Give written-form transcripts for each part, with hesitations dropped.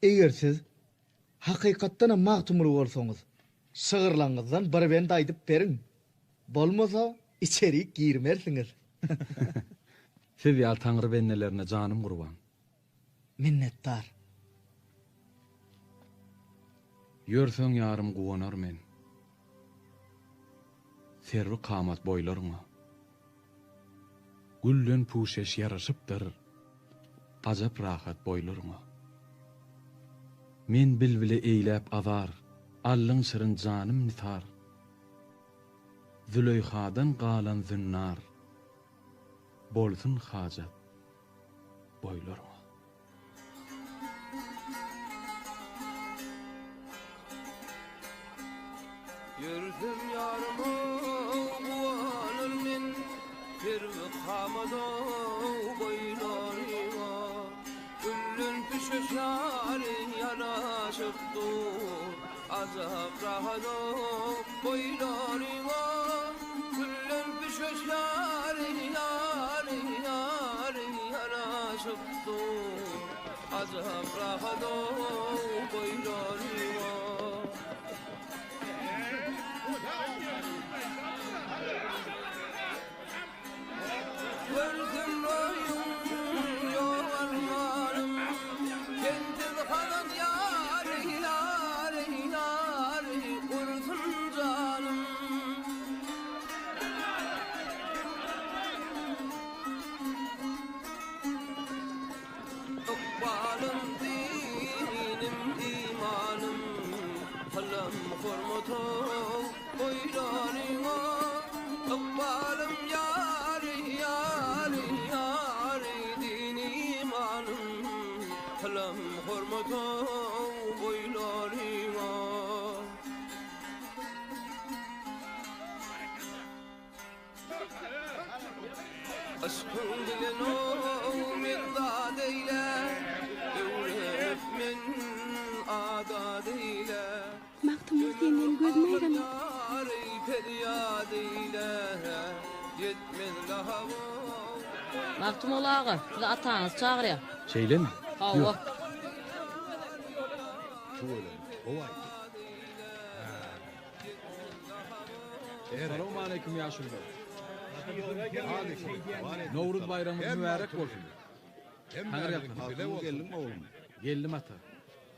Eger siz hakykatdan magtumly bolsaňyz, şygyrlaňyzdan bir ben daýdyp beriň. Bolmasa içeri girmersiňiz. Siz ýa Taňry bennelerine canım gurban. Minnettar. Ýörsöň ýarym guwanar men. Serwi kamat boýlaryňa. Güllün puşeş yaraşypdyr. Ajap rahat boýlaryňa. Men bilbile eýläp azar, allyň şyryn janym nitar. Züleyhadan galan zünnar. Bolsun hajat boýlaryňa. Yürüdüm yarımı uğanır min Firmi kamada boylarıma Güllün püşüş yarin yanaşıptı Azap rahada boylarıma Güllün püşüş yarin yanaşıptı Azap rahada boylarıma Gördüm oyun yorlarım Kendim kalan yâri Kurtun canım Okbalım dinim imanım Halam hurmutu boylarıma Okbalım yâri dinim imanım Halam hurmutu boylarıma Aşkın dilen o mirdad eyle Övrep min adad eyle Magtumly senden gözüm aýrany. Feryad eyle Yetmez lahavu Magtumul ağa, bizi ataňyz çagyrýar. Şeýlemi? Hawa. Assalamu alaykum ya şurda. Nowruz bayramyňyz mübarek bolsun. Geldim ata.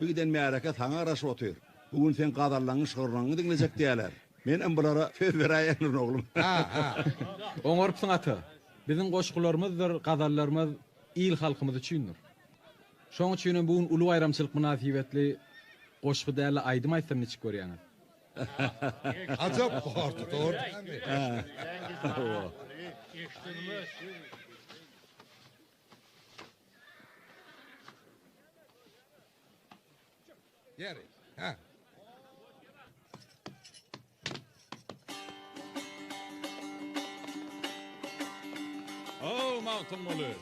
Bu giden meýaraka taňa araşyp otyr. Bugün sen gadarlaňy şygyrlaňy dinlejek diýerler. Men em bulara söz berýän oglum. Oňorupsyň ata. Biziň goşgularymyzdyr, gadarlarymyz il halkymyz üçindir. Şoň üçin bugün uly bayramçylyk münasibetli goşgu däli aýdym aýtsam neçik görýäňiz? Ajap hortu doğru. Yeri. Ha. Oh, Magtumly.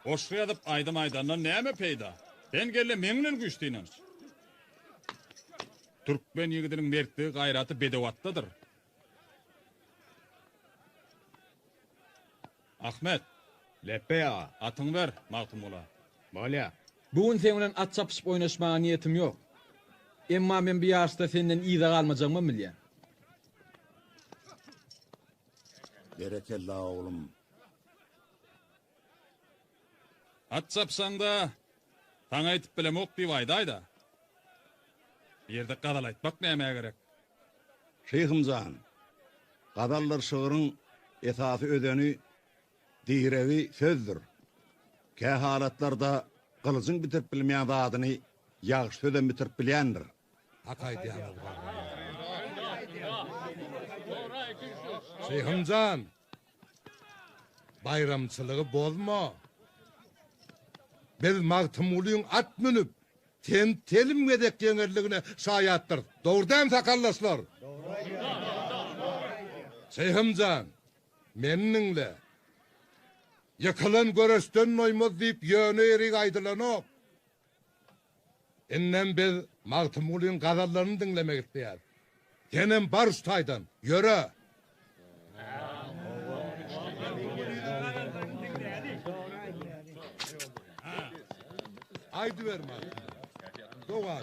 Oşgu ýazyp aýdym aýdandan näme peýda? Ben gelle meňden güýçdinen. Türkmen ýigidiniň mertligi, gaýraty bedewatdadyr. Ahmet, Lepe ağa. atyň ber, Magtumly. Bolýa. Bugün sen bilen at çapyşyp oýnaşmaga niýetim ýok. Emma men bir ýaşda senden ýyda galmajagymy bilýän. Berekella oglum. At çapsaň da taň aýtyp bilemok diýip aýdaýda. Bir ýerde gadal aýtmak näme gerek? Şeyhimzan. Gadallar şygyryň esasy ödeni diýrevi sözdür. Kä halatlarda gylyjyň bitirip bilmeýän zadyny ýagşy sözden bitirip bilýändir. Hakay diýär. Şeyhimzan. Bayramçylygy bozma. Biz Magtumulyň at münüp sen telim gedek ýeňerligine şaýatdyr. Dogrudan sakallaslar. Şeyhimzan. Menninle yakalan göresten noymaz deyip yöne erik aydılanok. Ennen biz Magtumulyň gazallarını dinlemek isteýär. Senem bar ustaydan, yöre. Aydı verme. Doğan.